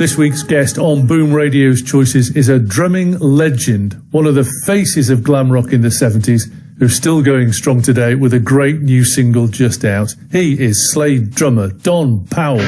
This week's guest on Boom Radio's Choices is a drumming legend, one of the faces of glam rock in the 70s, who's still going strong today with a great new single just out. He is Slade drummer Don Powell.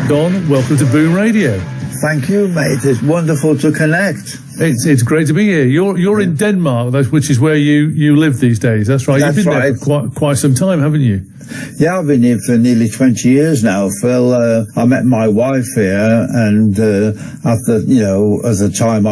Don, welcome to Boom Radio. Thank you, mate. It's wonderful to connect. It's great to be here. You're in Denmark, which is where you live these days. That's right. That's You've been right. there for quite some time, haven't you? Yeah, I've been here for nearly 20 years now, Phil. I met my wife here, and after, at the time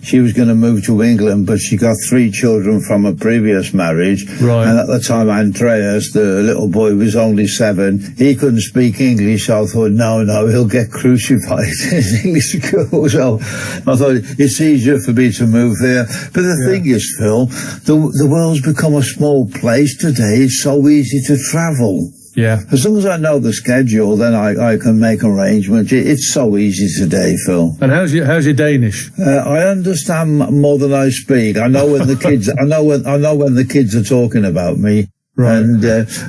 she was going to move to England, but she got 3 children from a previous marriage. Right. And at the time, Andreas, the little boy, was only 7. He couldn't speak English, so I thought, no, he'll get crucified in English school. So I thought it's easier for me to move there. But the thing is, Phil, the world's become a small place today. It's so easy to travel. Yeah. As long as I know the schedule, then I can make arrangements. It's so easy today, Phil. And how's your Danish? I understand more than I speak. I know when the kids. I know when the kids are talking about me. Right. And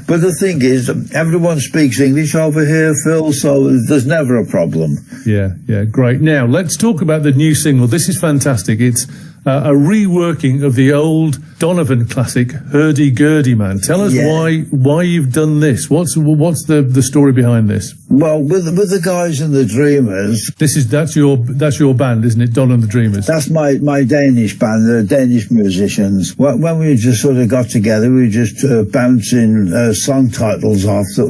but the thing is, everyone speaks English over here, Phil. So there's never a problem. Yeah, great. Now let's talk about the new single. This is fantastic. It's a reworking of the old Donovan classic, Hurdy-Gurdy Man. Tell us why you've done this. What's the story behind this? Well, with the guys and the Dreamers, that's your band, isn't it? Don and the Dreamers. That's my Danish band, the Danish musicians. When we just sort of got together, we were just bouncing song titles off that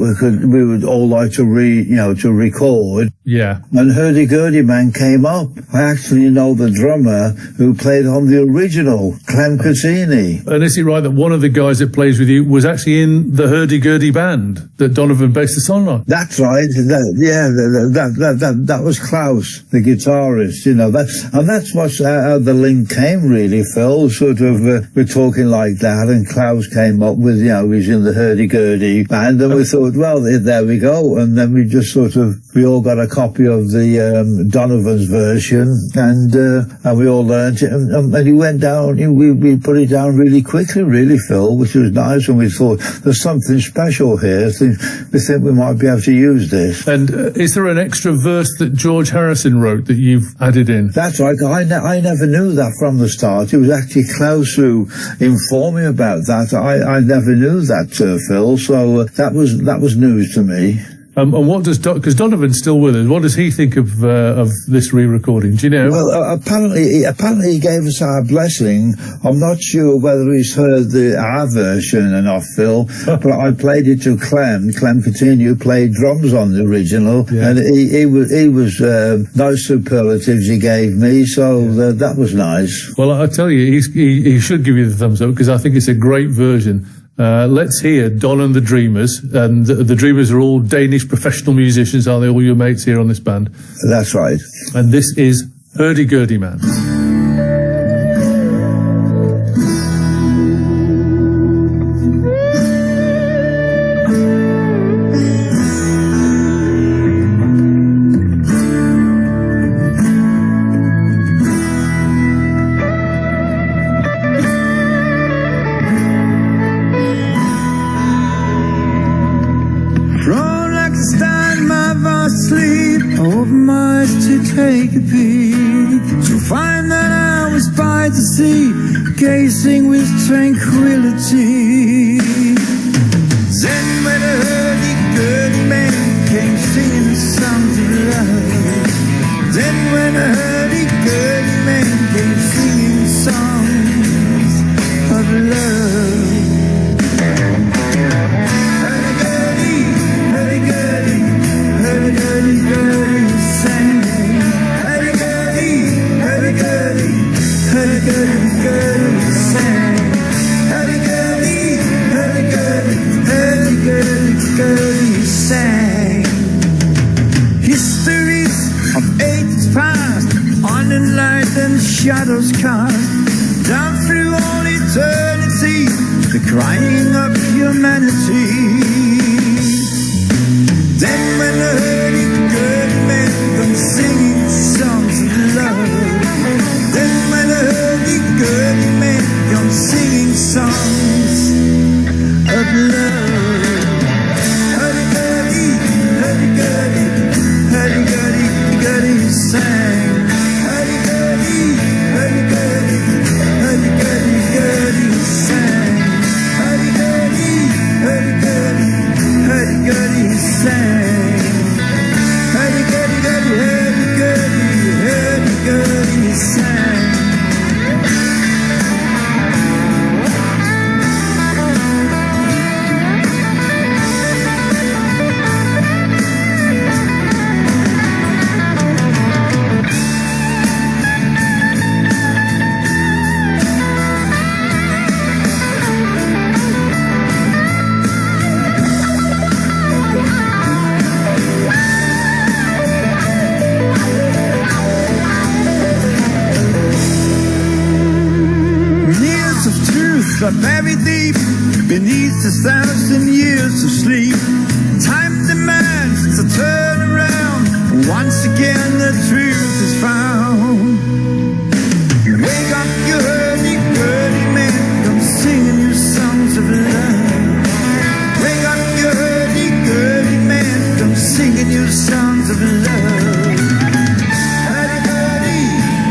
we would all like to record. Yeah. And Hurdy-Gurdy Man came up. I actually know the drummer who played on the original, Clem Cassini. And is it right that one of the guys that plays with you was actually in the Hurdy-Gurdy band that Donovan based the song on? That's right. That was Klaus, the guitarist. And that's what how the link came, really, Phil. Sort of, we're talking like that, and Klaus came up with, he's in the Hurdy-Gurdy band, and we thought, well, there we go. And then we just we all got a copy of the Donovan's version, and we all learned it, and he went down. We put it down really quickly, really, Phil, which was nice. And we thought there's something special here. We think we might be able to use this. And is there an extra verse that George Harrison wrote that you've added in? That's right. I never knew that from the start. It was actually Klaus who informed me about that. I never knew that, Phil. So that was news to me. And what does because Donovan's still with us? What does he think of this re-recording? Do you know? Well, apparently he gave us our blessing. I'm not sure whether he's heard our version or not, Phil. But I played it to Clem Cassini, who played drums on the original, and he was nice superlatives he gave me. So that was nice. Well, I tell you, he should give you the thumbs up because I think it's a great version. Let's hear Don and the Dreamers. And the Dreamers are all Danish professional musicians, are they? All your mates here on this band? That's right. And this is Hurdy-Gurdy Man. Open my eyes to take a peek, to find that I was by the sea, gazing with tranquility. Then when a hurdy-gurdy man came singing songs of love, then when a hurdy-gurdy man came singing songs of love. Histories of ages past, unenlightened shadows cast down through all eternity, the crying of humanity. Then when the hurdy-gurdy man comes singing songs of love, then when the hurdy-gurdy man comes singing songs of love. Hurdy-gurdy, hurdy-gurdy, hurdy-gurdy, gurdy sang. Hurdy-gurdy, hurdy-gurdy, hurdy-gurdy, gurdy sang. Hurdy-gurdy, hurdy-gurdy, hurdy-gurdy sang. Hurdy-gurdy, hurdy-gurdy, hurdy-gurdy sang. But very deep beneath 1,000 years of sleep, time demands to turn around. Once again the truth is found. Wake up, you hurdy-gurdy man, come singing your songs of love. Wake up, you hurdy-gurdy man, come singing your songs of love. Hurdy-gurdy,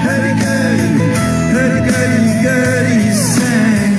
hurdy-gurdy, hurdy-gurdy, gurdy sang.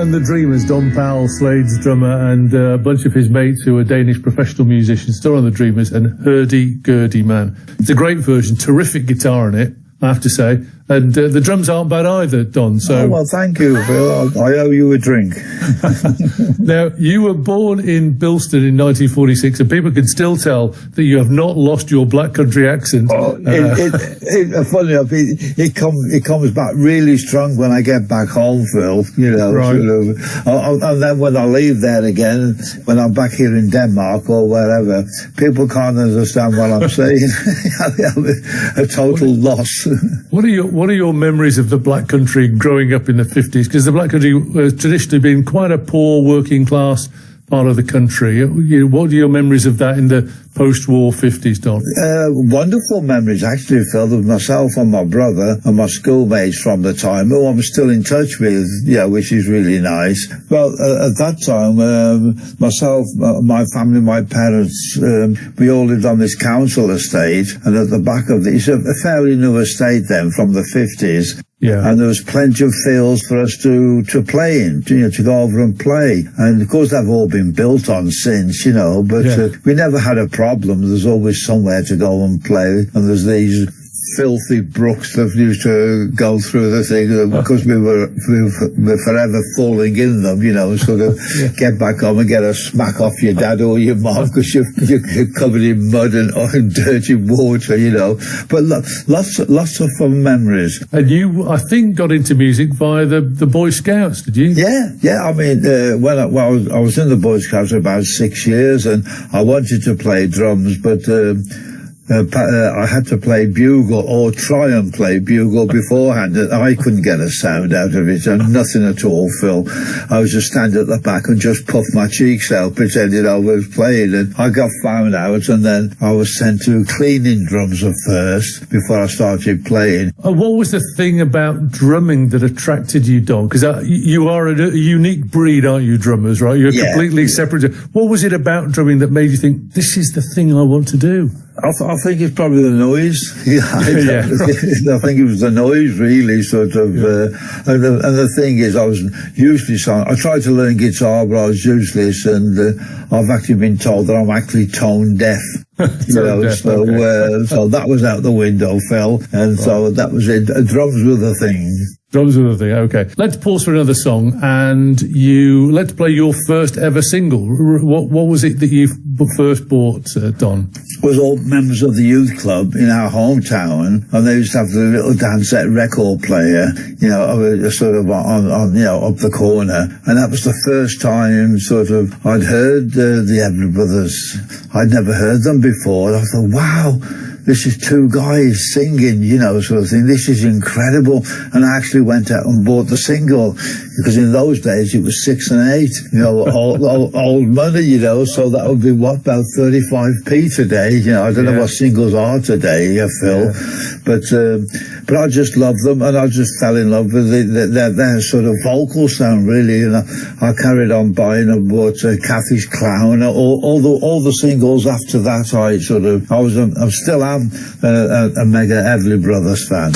and the Dreamers, Don Powell, Slade's drummer, and a bunch of his mates who are Danish professional musicians, still on the Dreamers, and Hurdy-Gurdy Man. It's a great version, terrific guitar in it, I have to say. And the drums aren't bad either, Don. So, well, thank you, Phil. I owe you a drink. Now, you were born in Bilston in 1946, and people can still tell that you have not lost your Black Country accent. Funny enough, it comes back really strong when I get back home, Phil. You know, right. And then when I leave there again, when I'm back here in Denmark or wherever, people can't understand what I'm saying. A total loss. What are your memories of the Black Country growing up in the 50s? Because the Black Country has traditionally been quite a poor working class part of the country. What are your memories of that in the post-war 50s, Don? Wonderful memories, actually, Phil, of myself and my brother and my schoolmates from the time, who I'm still in touch with, which is really nice. Well, at that time, myself, my family, my parents, we all lived on this council estate, and at the back of it's a fairly new estate then, from the 50s. Yeah. And there was plenty of fields for us to play in, to go over and play. And of course, they've all been built on since, but we never had a problem. There's always somewhere to go and play. And there's these filthy brooks that used to go through the thing because we were forever falling in them, sort of get back home and get a smack off your dad or your mom because you're covered in mud and dirty water, But lots of fun memories. And you, I think, got into music via the Boy Scouts, did you? Yeah. I mean, when I was in the Boy Scouts for about 6 years, and I wanted to play drums, but I had to play bugle or try and play bugle beforehand, and I couldn't get a sound out of it, and nothing at all, Phil. I was just stand at the back and just puff my cheeks out, pretending I was playing, and I got found out, and then I was sent to cleaning drums at first before I started playing. What was the thing about drumming that attracted you, Don? Because you are a unique breed, aren't you, drummers, right? You're completely separate. What was it about drumming that made you think, this is the thing I want to do? I think it's probably the noise. I think it was the noise, really, sort of. And the thing is, I was useless. I tried to learn guitar, but I was useless, and I've actually been told that I'm actually tone deaf. So that was out the window, Phil, and so that was it. Drums were the thing. Drums were the thing, okay. Let's pause for another song, and let's play your first ever single. What was it that you first bought, Don? It was all members of the youth club in our hometown, and they used to have the little Dansette record player, sort of on up the corner, and that was the first time sort of I'd heard the Everly Brothers. I'd never heard them before. I thought, wow, this is two guys singing, sort of thing. This is incredible. And I actually went out and bought the single, because in those days it was 6 and 8, old money, so that would be about 35p today. I don't know what singles are today, Phil. Yeah. But I just love them, and I just fell in love with their sort of vocal sound, really. And I carried on buying and bought Kathy's Clown, all the singles after that. I still am a mega Everly Brothers fan.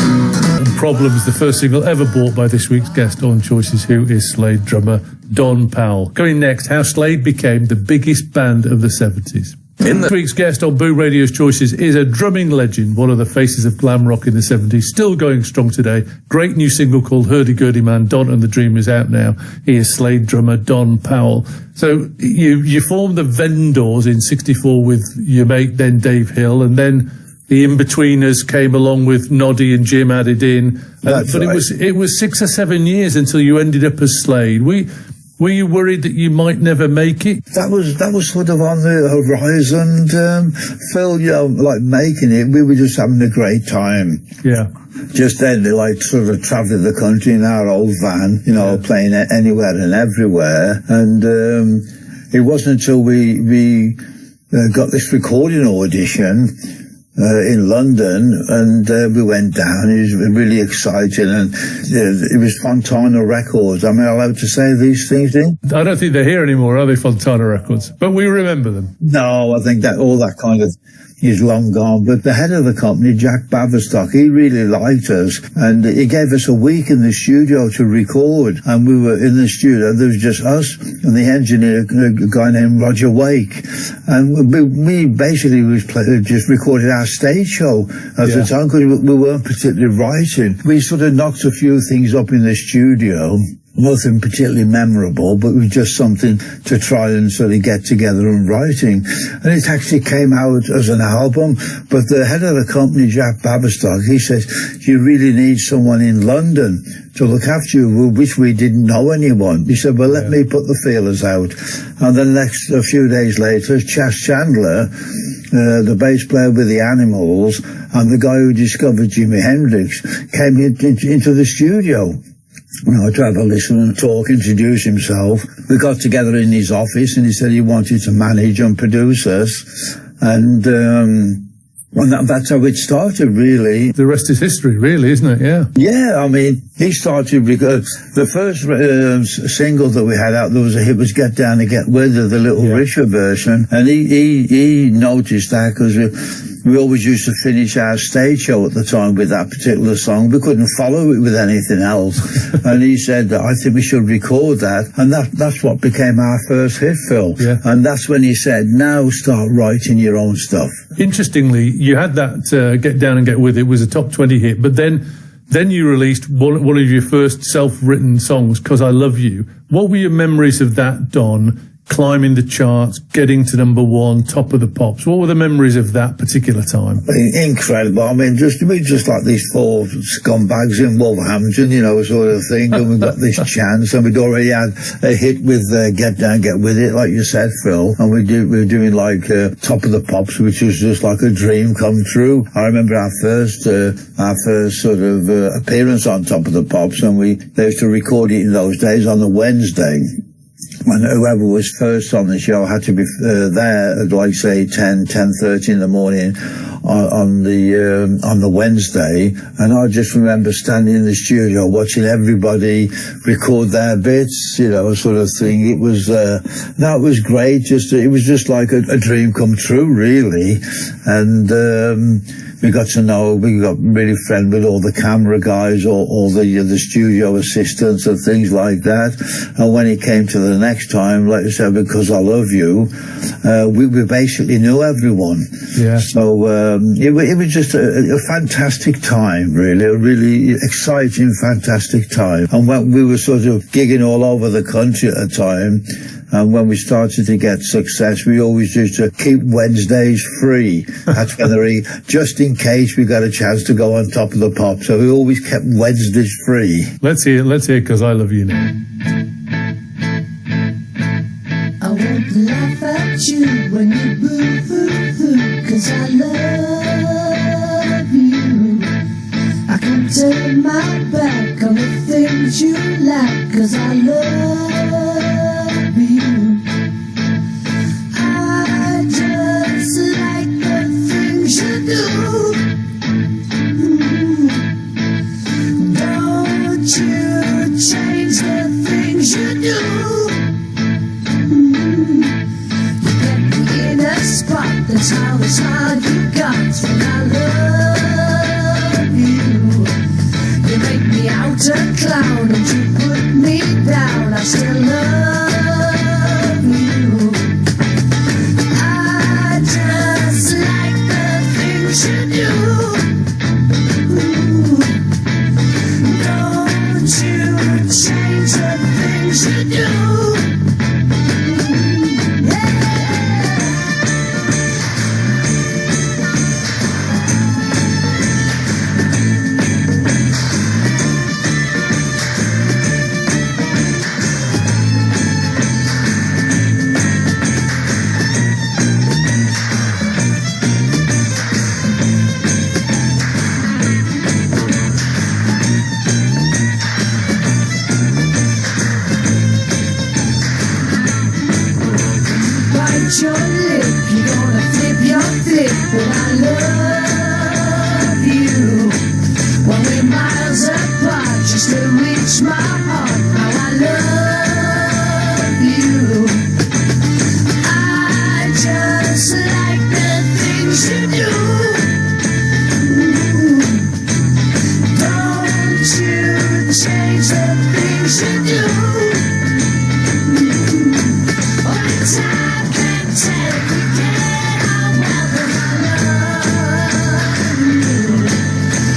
Problems, the first single ever bought by this week's guest on Choices, who is Slade drummer Don Powell. Coming next, how Slade became the biggest band of the 70s. This week's guest on Boom Radio's Choices is a drumming legend, one of the faces of glam rock in the 70s, still going strong today. Great new single called Hurdy-Gurdy Man, Don and the Dreamers, out now. He is Slade drummer Don Powell. So you formed the Vendors in 64 with your mate, then Dave Hill, and then the in-betweeners came along with Noddy and Jim added in. But it was 6 or 7 years until you ended up as Slade. Were you worried that you might never make it? That was sort of on the horizon, Phil, like making it. We were just having a great time. Yeah. Just then, sort of travelling the country in our old van, playing anywhere and everywhere. And it wasn't until we got this recording audition in London, and we went down. It was really exciting, and it was Fontana Records. Am I allowed to say these things, Dean? I don't think they're here anymore, are they, Fontana Records? But we remember them. No, I think that all that kind of he's long gone, but the head of the company, Jack Baverstock, he really liked us, and he gave us a week in the studio to record, and we were in the studio. There was just us and the engineer, a guy named Roger Wake, and we basically just recorded our stage show at the time, because we weren't particularly writing. We sort of knocked a few things up in the studio. Nothing particularly memorable, but it was just something to try and sort of get together and writing. And it actually came out as an album, but the head of the company, Jack Baverstock, he says, you really need someone in London to look after you, which we didn't know anyone. He said, well, let me put the feelers out. And then a few days later, Chas Chandler, the bass player with the Animals, and the guy who discovered Jimi Hendrix, came into the studio. To have a listen and talk, introduce himself. We got together in his office, and he said he wanted to manage and produce us. And that's how it started, really. The rest is history, really, isn't it? Yeah. Yeah, I mean, he started because the first single that we had out, it was Get Down and Get With It, the Little Richard version. And he noticed that, because we always used to finish our stage show at the time with that particular song. We couldn't follow it with anything else. And he said, I think we should record that. And that's what became our first hit, Phil. Yeah. And that's when he said, now start writing your own stuff. Interestingly, you had that Get Down and Get With It was a top 20 hit, but then you released one of your first self-written songs, 'Cause I Love You. What were your memories of that, Don? Climbing the charts, getting to number one, top of the pops. What were the memories of that particular time? Incredible. I mean, just like these four scumbags in Wolverhampton, sort of thing. And we got this chance, and we'd already had a hit with Get Down, Get With It, like you said, Phil. And we were doing like Top of the Pops, which was just like a dream come true. I remember our first sort of appearance on Top of the Pops, and they used to record it in those days on a Wednesday. And whoever was first on the show had to be there at, like, say, 10:30 in the morning on the Wednesday. And I just remember standing in the studio watching everybody record their bits, sort of thing. It was it was great. It was just like a dream come true, really. And we got really friendly with all the camera guys, all the studio assistants and things like that. And when it came to the next time, like I said, Because I Love You, we basically knew everyone. Yeah. So it was just a fantastic time, really, a really exciting, fantastic time. And when we were sort of gigging all over the country at the time, and when we started to get success, we always used to keep Wednesdays free at Feathery, just in case we got a chance to go on Top of the Pop. So we always kept Wednesdays free. Let's hear 'Cause I Love You now. I won't laugh at you when you boo-hoo-hoo, 'cause I love you. I can turn my back on the things you like, 'cause I love you. I just like the things you do. Don't you change the things you do. You get me in a spot, that's how it's hard you got when I love you. You make me out a clown and you put me down, I still love you. I just like the things you do. Don't you change the things you do. Bite your lip, you're gonna flip your flip, but I love you. When we're miles apart, you still reach my heart. Now I love you. I just like the things you do. things you do. Only time can tell if we get on well, but I love you.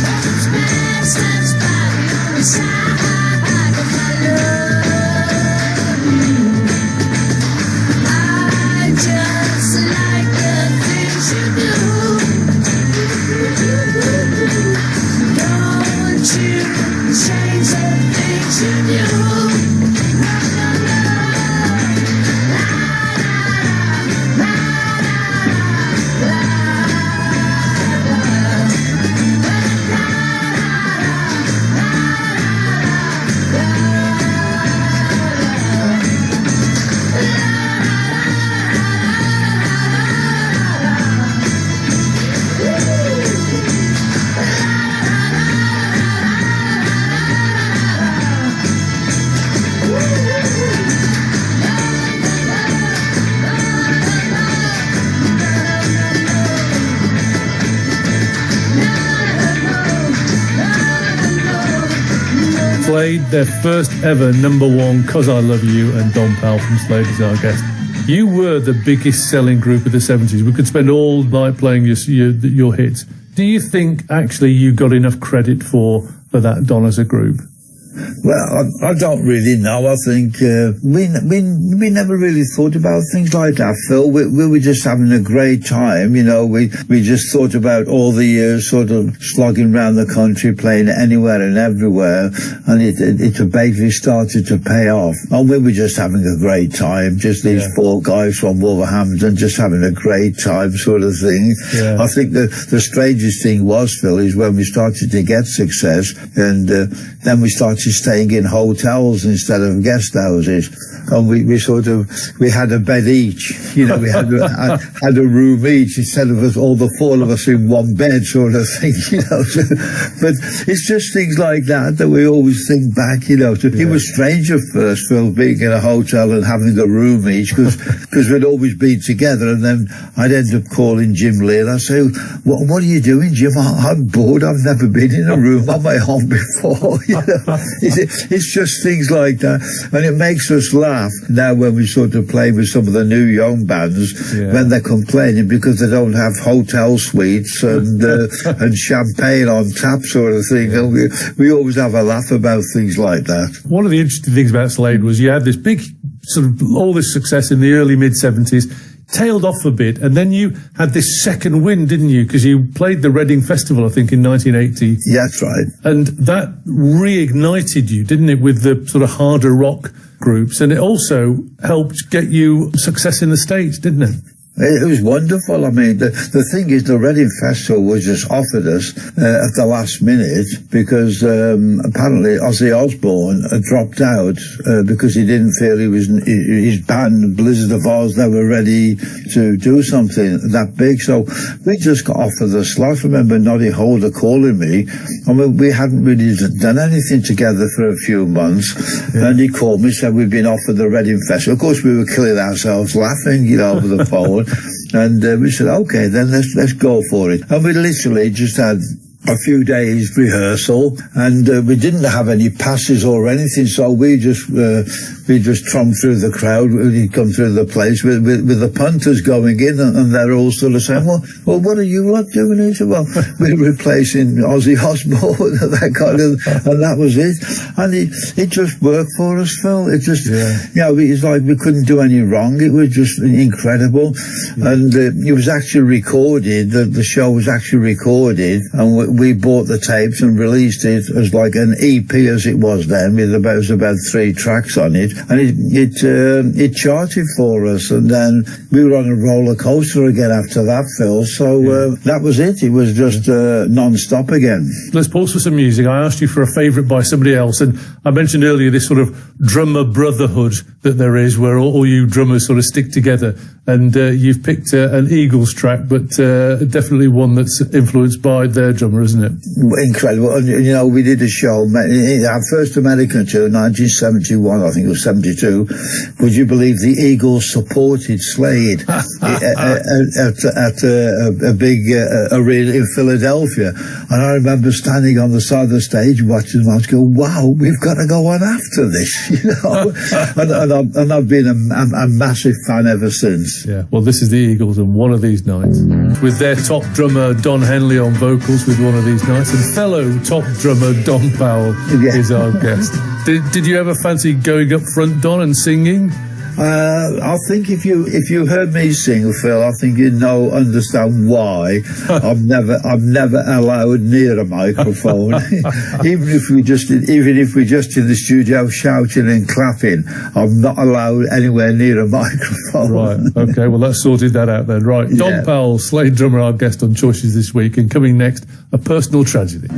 All those bad steps by the only side, but I love you. I just like the things you do. Don't you change the things you do. La, la, la, la, la, la, la, Slade, their first ever number one, 'Cause I Love You, and Don Powell from Slade is our guest. You were the biggest selling group of the 70s. We could spend all night playing your hits. Do you think actually you got enough credit for that, Don, as a group? Well, I don't really know. I think we never really thought about things like that, Phil. We were just having a great time, you know. We just thought about all the years sort of slogging around the country, playing anywhere and everywhere, and it basically started to pay off. And we were just having a great time, just these four guys from Wolverhampton, just having a great time sort of thing. Yeah. I think the strangest thing was, Phil, is when we started to get success, and then we started staying in hotels instead of guest houses, and we had a bed each, you know. We had a room each instead of us, all the four of us in one bed sort of thing, you know. But it's just things like that we always think back, you know. It was strange at first, Phil, being in a hotel and having a room each, because we'd always been together, and then I'd end up calling Jim Lee and I'd say, what are you doing, Jim? I'm bored, I've never been in a room on my own before, you know. It's just things like that, and it makes us laugh now when we sort of play with some of the new young bands when they're complaining because they don't have hotel suites and and champagne on tap sort of thing. And we always have a laugh about things like that. One of the interesting things about Slade was you had this big sort of all this success in the early mid-70s, tailed off a bit, and then you had this second wind, didn't you? Because you played the Reading Festival, I think, in 1980. Yeah, that's right. And that reignited you, didn't it, with the sort of harder rock groups, and it also helped get you success in the States, didn't it? It was wonderful. I mean, the thing is, the Reading Festival was just offered us at the last minute because apparently Ozzy Osbourne dropped out because he didn't feel his band Blizzard of Oz, they were ready to do something that big. So we just got offered the slot. I remember Noddy Holder calling me. I mean, we hadn't really done anything together for a few months, and he called me, said we'd been offered the Reading Festival. Of course, we were killing ourselves laughing, you know, over the phone. And we said, okay, then let's go for it. And we literally just had a few days rehearsal, and we didn't have any passes or anything, so we just tromped through the crowd. We'd come through the place with the punters going in, and they're all sort of saying, well, what are you lot doing? He said, well, we're replacing Ozzy Osbourne, that kind of, and that was it. And it just worked for us, Phil. It just, you know, it's like we couldn't do any wrong. It was just incredible. And it was actually recorded, the show was actually recorded, and we bought the tapes and released it as like an EP as it was then, with about 3 tracks on it, and it charted for us, and then we were on a roller coaster again after that, Phil. So that was it. It was just non-stop again. Let's pause for some music. I asked you for a favourite by somebody else, and I mentioned earlier this sort of drummer brotherhood that there is, where all you drummers sort of stick together. And you've picked an Eagles track, but definitely one that's influenced by their drummer, isn't it? Incredible. And, you know, we did a show, our first American tour, 1971, I think it was 72. Would you believe the Eagles supported Slade at a big arena in Philadelphia? And I remember standing on the side of the stage watching them. I was going, wow, we've got to go on after this, you know. and I've been a massive fan ever since. Yeah, well, this is the Eagles and One of These Nights, with their top drummer Don Henley on vocals with One of These Nights, and fellow top drummer Don Powell is our guest. Did you ever fancy going up front, Don, and singing? I think if you heard me sing, Phil, I think you'd understand why I'm never allowed near a microphone. even if we just in the studio shouting and clapping, I'm not allowed anywhere near a microphone. Right. Okay. Well, that's sorted that out then. Right. Don Powell, Slade drummer, our guest on Choices this week, and coming next, a personal tragedy.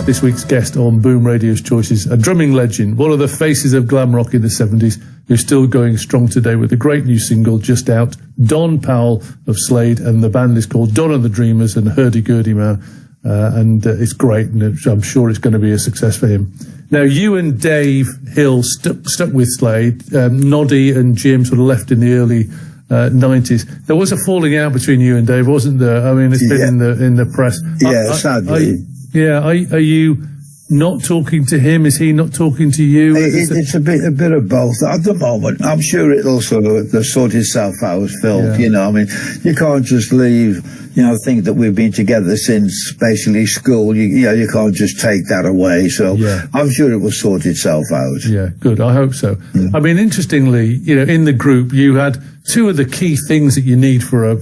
This week's guest on Boom Radio's Choices, a drumming legend, one of the faces of glam rock in the 70s, who's still going strong today with a great new single just out, Don Powell of Slade, and the band is called Don and the Dreamers and Hurdy-Gurdy Man, and it's great, and I'm sure it's going to be a success for him. Now, you and Dave Hill stuck with Slade. Noddy and Jim sort of left in the early 90s. There was a falling out between you and Dave, wasn't there? I mean, it's been in the press. Yeah, sadly. Are you not talking to him? Is he not talking to you? It's a bit of both at the moment. I'm sure it'll sort itself out, Phil. Yeah. You know, I mean, you can't just leave. You know, think that we've been together since basically school. You can't just take that away. So I'm sure it will sort itself out. Yeah, good. I hope so. I mean, interestingly, you know, in the group you had two of the key things that you need for a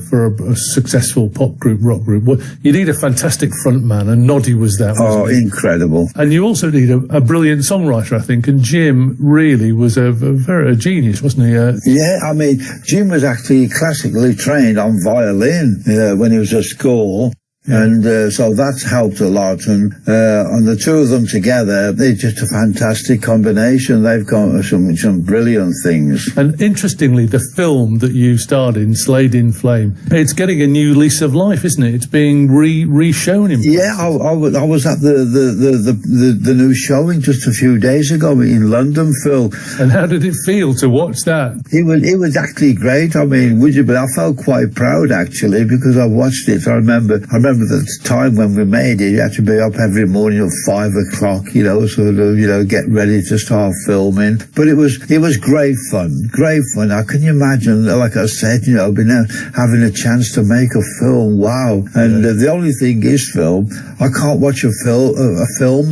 successful pop group, rock group. Well, you need a fantastic front man, and Noddy was that. Incredible. And you also need a brilliant songwriter, I think. And Jim really was a genius, wasn't he? Yeah, I mean, Jim was actually classically trained on violin when he was at school. And so that's helped a lot. And the two of them together, they're just a fantastic combination. They've got some brilliant things. And interestingly, the film that you starred in, Slade in Flame, it's getting a new lease of life, isn't it? It's being re-shown in. Yeah, I was at the new showing just a few days ago in London, Phil. And how did it feel to watch that? It was actually great. I mean, but I felt quite proud actually because I watched it. I remember the time when we made it, you had to be up every morning at 5 o'clock, you know, sort of, you know, get ready to start filming. But it was great fun. I can imagine, like I said, you know, having a chance to make a film. Wow. And the only thing is, Phil, I can't watch a film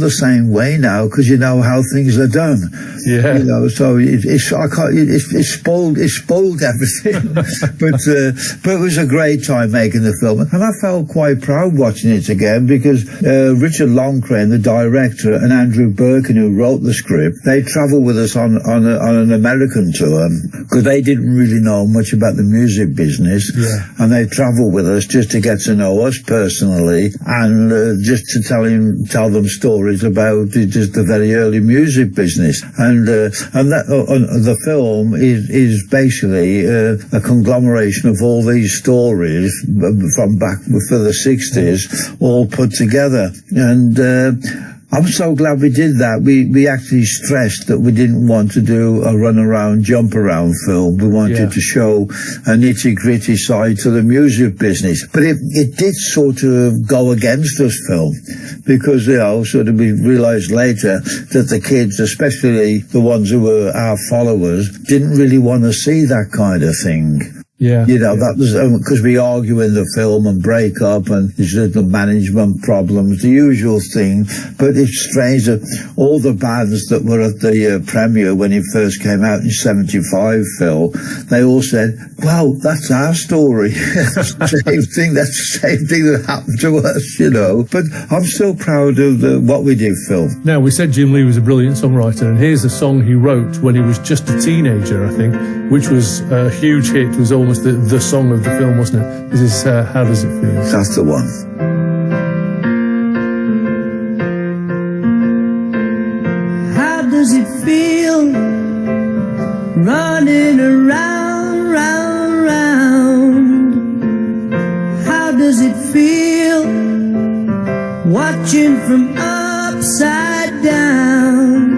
the same way now because you know how things are done. Yeah. You know, so it's spoiled everything. but it was a great time making the film, and I felt quite proud watching it again because Richard Longcrane, the director, and Andrew Birkin, who wrote the script, they travelled with us on an American tour because they didn't really know much about the music business, and they travelled with us just to get to know us personally and just to tell them stories about just the very early music business. And the film is basically a conglomeration of all these stories from back for the 60s, all put together. And I'm so glad we did that. We actually stressed that we didn't want to do a run-around, jump-around film. We wanted to show a nitty-gritty side to the music business. But it did sort of go against us, Phil, because, you know, sort of we realised later that the kids, especially the ones who were our followers, didn't really want to see that kind of thing. Yeah, you know, that was because we argue in the film and break up and there's little management problems, the usual thing. But it's strange that all the bands that were at the premiere when it first came out in 75, Phil, they all said, well, that's our story. That's the same thing that happened to us, you know. But I'm still proud of what we did, Phil. Now, we said Jim Lee was a brilliant songwriter, and here's a song he wrote when he was just a teenager, I think, which was a huge hit. It was almost the song of the film, wasn't it? This is How Does It Feel? That's the one. How does does it feel running around, round, round? How does it feel watching from upside down?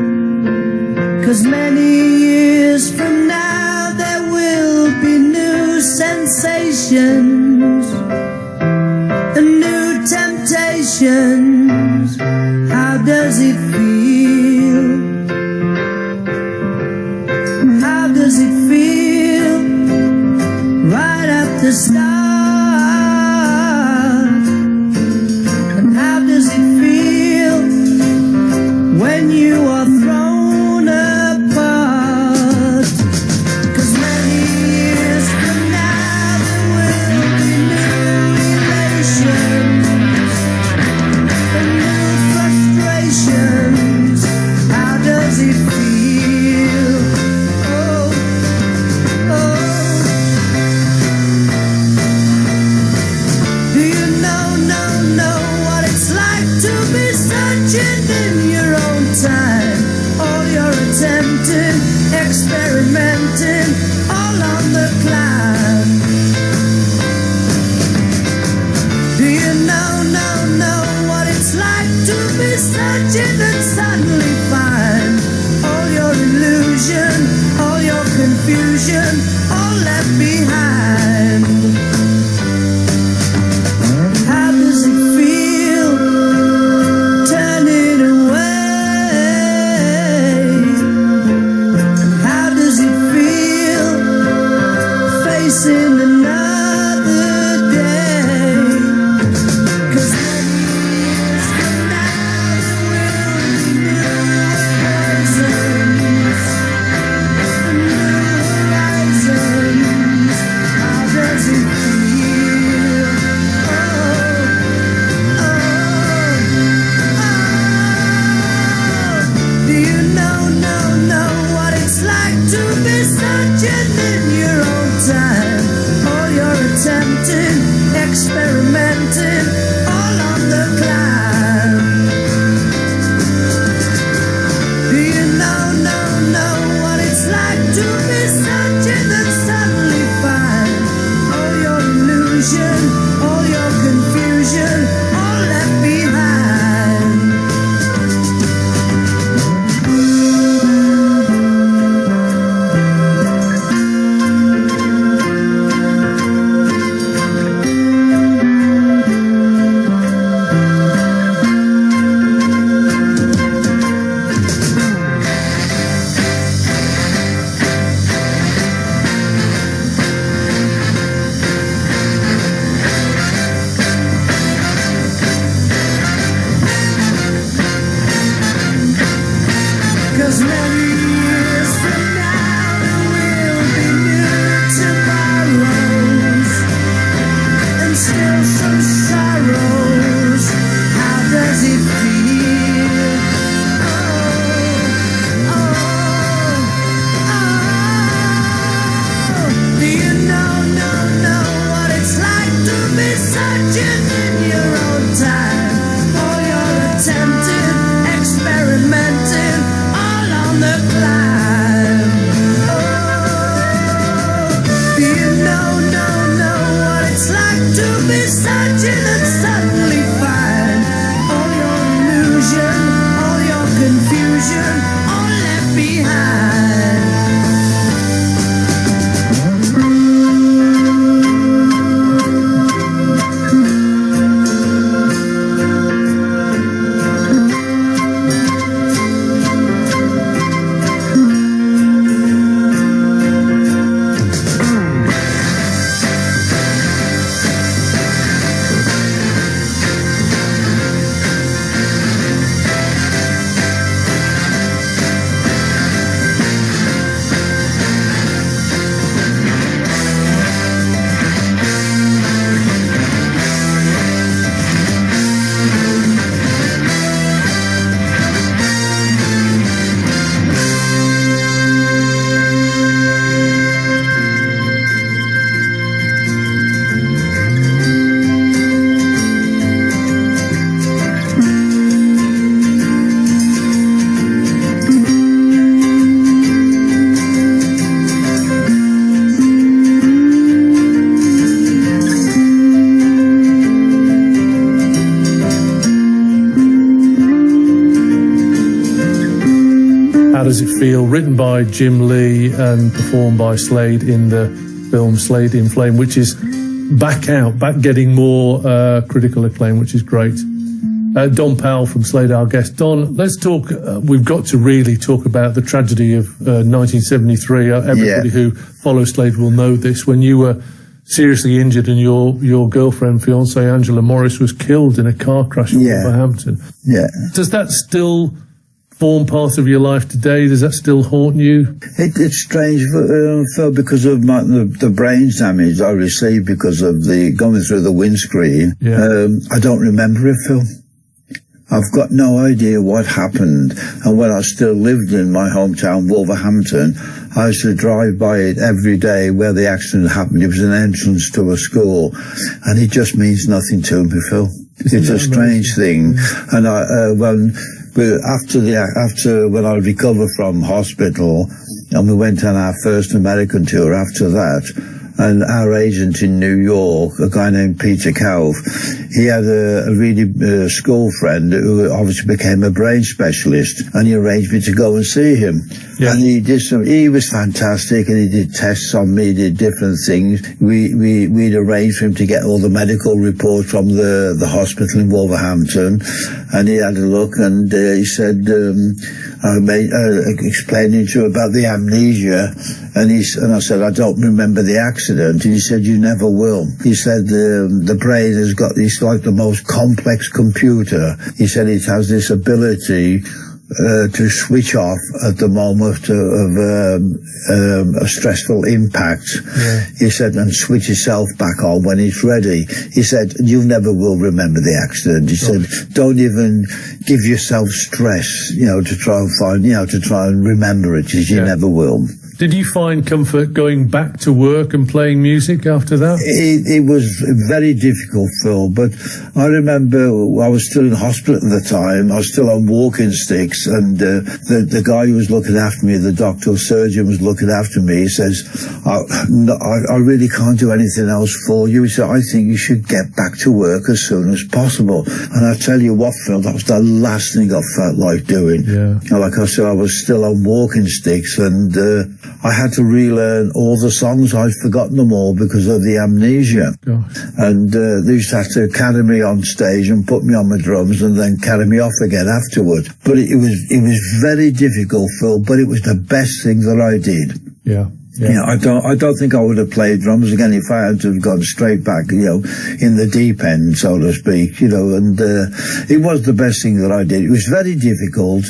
'Cause many years from now there will be new sensations and new temptations. How does it feel? How does it feel right at the start? And how does it feel when you are thrown apart? 'Cause many years from now there will be new relations and new frustrations. How does it feel? Oh, oh. Do you know what it's like to be searching in your own time? All you're attempting, experimenting, all on the climb. Do you know what it's like to be searching and suddenly find all your illusion, all your confusion, all left behind? How does it feel turning away? How does it feel facing another day? 'Cause many years from now there will be new horizons, new horizons. How does it feel? Oh, oh, oh. Do you know what it's like to be searching in your own time? All you're attempting, experimenting, all on the climb. Do you know what it's like to be searching and suddenly find all your illusion, all your confusion, all left behind? the Does It Feel, written by Jim Lee and performed by Slade in the film Slade in Flame, which is back getting more critical acclaim, which is great. Don Powell from Slade, our guest. Don, let's talk, we've got to really talk about the tragedy of 1973. Everybody who follows Slade will know this. When you were seriously injured and your girlfriend, fiancée Angela Morris, was killed in a car crash in Wolverhampton. Yeah. Does that still form part of your life today? Does that still haunt you? It's strange, Phil, because of the brain damage I received because of going through the windscreen. Yeah. I don't remember it, Phil. I've got no idea what happened. And when I still lived in my hometown, Wolverhampton, I used to drive by it every day where the accident happened. It was an entrance to a school. And it just means nothing to me, Phil. It's a strange thing. And after when I recovered from hospital, and we went on our first American tour after that, and our agent in New York, a guy named Peter Kauf, he had a really school friend who obviously became a brain specialist, and he arranged me to go and see him. Yeah. And he was fantastic, and he did tests on me, did different things. We'd arranged for him to get all the medical reports from the hospital in Wolverhampton, and he had a look, and he said, explaining to him about the amnesia, and I said, I don't remember the accident, and he said, you never will. He said, the brain it's like the most complex computer. He said it has this ability to switch off at the moment of a stressful impact. Yeah. He said, and switch itself back on when it's ready. He said, you never will remember the accident. He said, don't even give yourself stress, to try and remember it, because you never will. Did you find comfort going back to work and playing music after that? It was very difficult, Phil, but I remember I was still in hospital at the time. I was still on walking sticks, and the guy who was looking after me, the doctor or surgeon was looking after me, he says, I really can't do anything else for you. He said, I think you should get back to work as soon as possible. And I tell you what, Phil, that was the last thing I felt like doing. Yeah. Like I said, I was still on walking sticks, and I had to relearn all the songs. I'd forgotten them all because of the amnesia. Gosh. And they used to have to carry me on stage and put me on my drums and then carry me off again afterwards. But it was very difficult, Phil, but it was the best thing that I did. Yeah. Yeah. I don't think I would have played drums again if I had to have gone straight back, in the deep end, so to speak, and it was the best thing that I did. It was very difficult,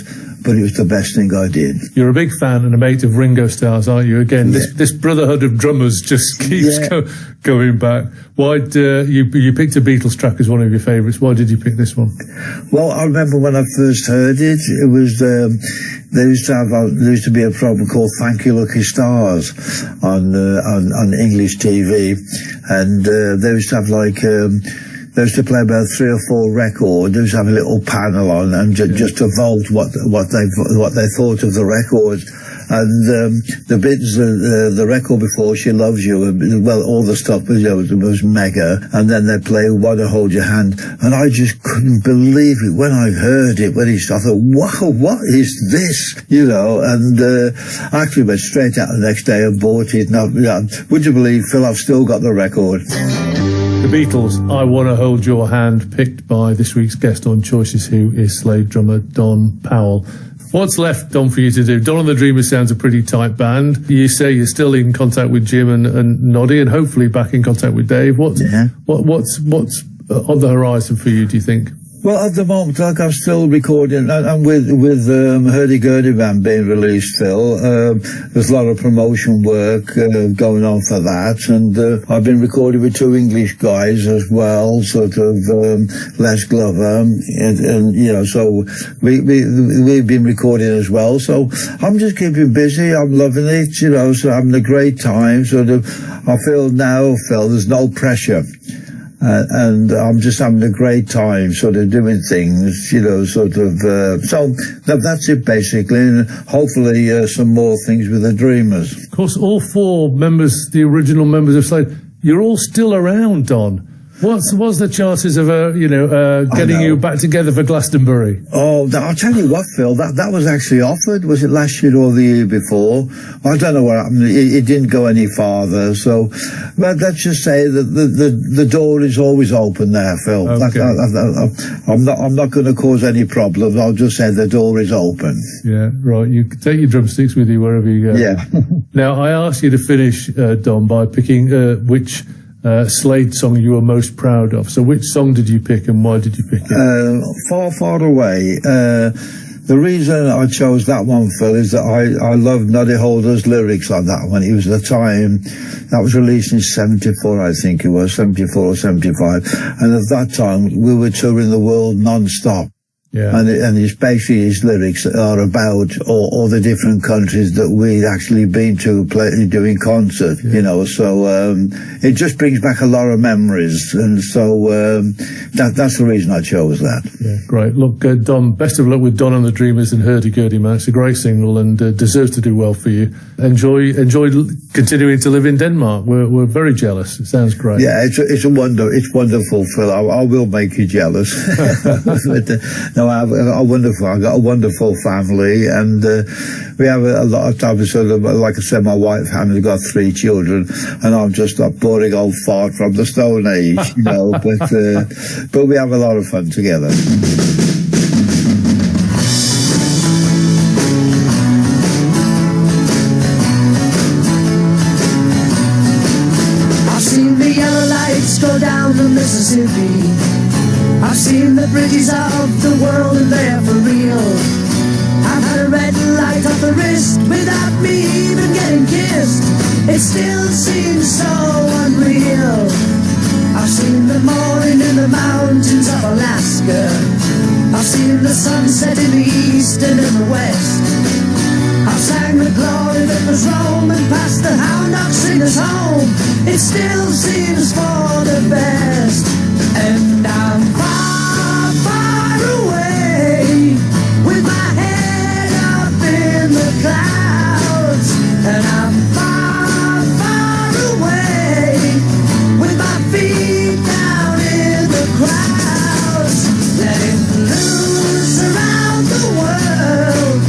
but it was the best thing I did. You're a big fan and a mate of Ringo Starr's, aren't you? Again, this brotherhood of drummers just keeps going back. Why you picked a Beatles track as one of your favourites? Why did you pick this one? Well, I remember when I first heard it, it was there used to be a program called Thank You Lucky Stars on English TV, and they used to have they used to play about 3 or 4 records. They used to have a little panel on and just to vote what they thought of the record. And the bits, the record before She Loves You, well, all the stuff was mega. And then they play Wanna Hold Your Hand, and I just couldn't believe it when I heard it. I thought, wow, what is this? And I actually went straight out the next day and bought it. Now, would you believe, Phil, I've still got the record. The Beatles, I Wanna Hold Your Hand, picked by this week's guest on Choices, who is Slade drummer Don Powell. What's left, Don, for you to do? Don and the Dreamers sounds a pretty tight band. You say you're still in contact with Jim and Noddy, and hopefully back in contact with Dave. What's on the horizon for you, do you think? Well, at the moment, I'm still recording, and with Hurdy-Gurdy Band being released, Phil, there's a lot of promotion work going on for that, and I've been recording with 2 English guys as well, sort of Les Glover, and so we've been recording as well. So I'm just keeping busy. I'm loving it, so having a great time. I feel now, Phil, there's no pressure. And I'm just having a great time, sort of doing things, so that's it basically, and hopefully some more things with the Dreamers. Of course, all 4 members, the original members of Slade, you're all still around, Don. What's the chances of getting you back together for Glastonbury? Oh, I'll tell you what, Phil. That was actually offered. Was it last year or the year before? I don't know what happened. It didn't go any farther. So, but let's just say that the door is always open there, Phil. Okay. I'm not going to cause any problems. I'll just say the door is open. Yeah, right. You can take your drumsticks with you wherever you go. Yeah. Now, I asked you to finish, Don, by picking which Slade song you were most proud of. So which song did you pick and why did you pick it? Far, Far Away. The reason I chose that one, Phil, is that I love Noddy Holder's lyrics on that one. It was the time, that was released in 74, I think it was, 74 or 75. And at that time, we were touring the world non-stop. Yeah. And especially his lyrics are about all the different countries that we'd actually been to doing concerts, so it just brings back a lot of memories, and so that's the reason I chose that. Yeah, great. Look, Don, best of luck with Don and the Dreamers and Hurdy-Gurdy, man. It's a great single and deserves to do well for you. Enjoy continuing to live in Denmark. We're very jealous. It sounds great. Yeah, it's wonderful, Phil. I will make you jealous. But, no, I got a wonderful family, and we have a lot of time. Sort of, like I said, my wife has got 3 children, and I'm just a boring old fart from the Stone Age, but we have a lot of fun together. I've seen the yellow lights go down the Mississippi. I've seen the bridges of the world and they're for real. I've had a red light off the wrist without me even getting kissed. It still seems so unreal. I've seen the morning in the mountains of Alaska. I've seen the sunset in the east and in the west. I've sang the glory that was Rome and passed the hound dog singers home. It still seems for the best. And I'm far, far away, with my head up in the clouds. And I'm far, far away, with my feet down in the crowds. Letting loose around the world,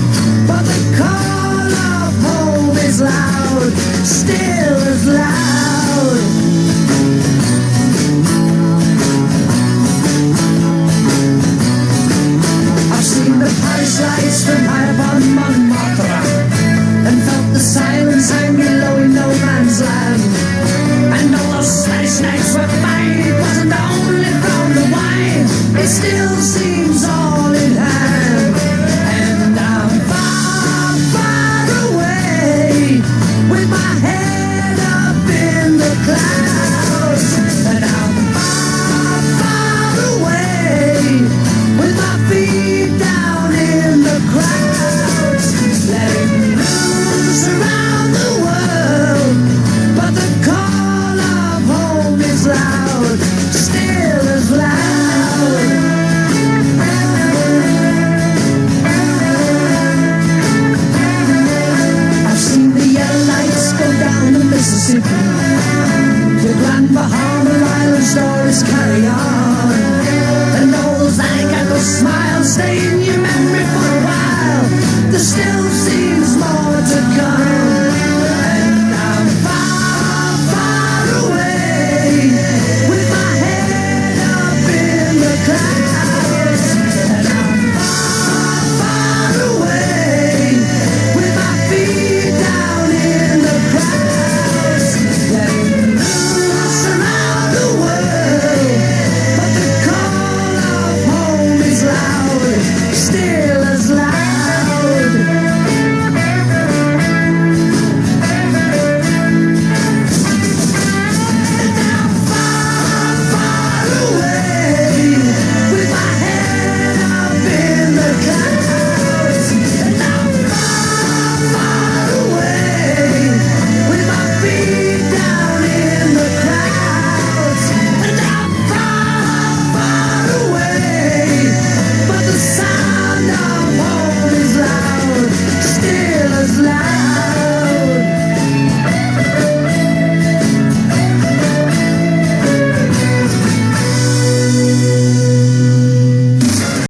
but the call of home is loud, still as loud. Paris lights from high upon Montmartre, and felt the silence hang below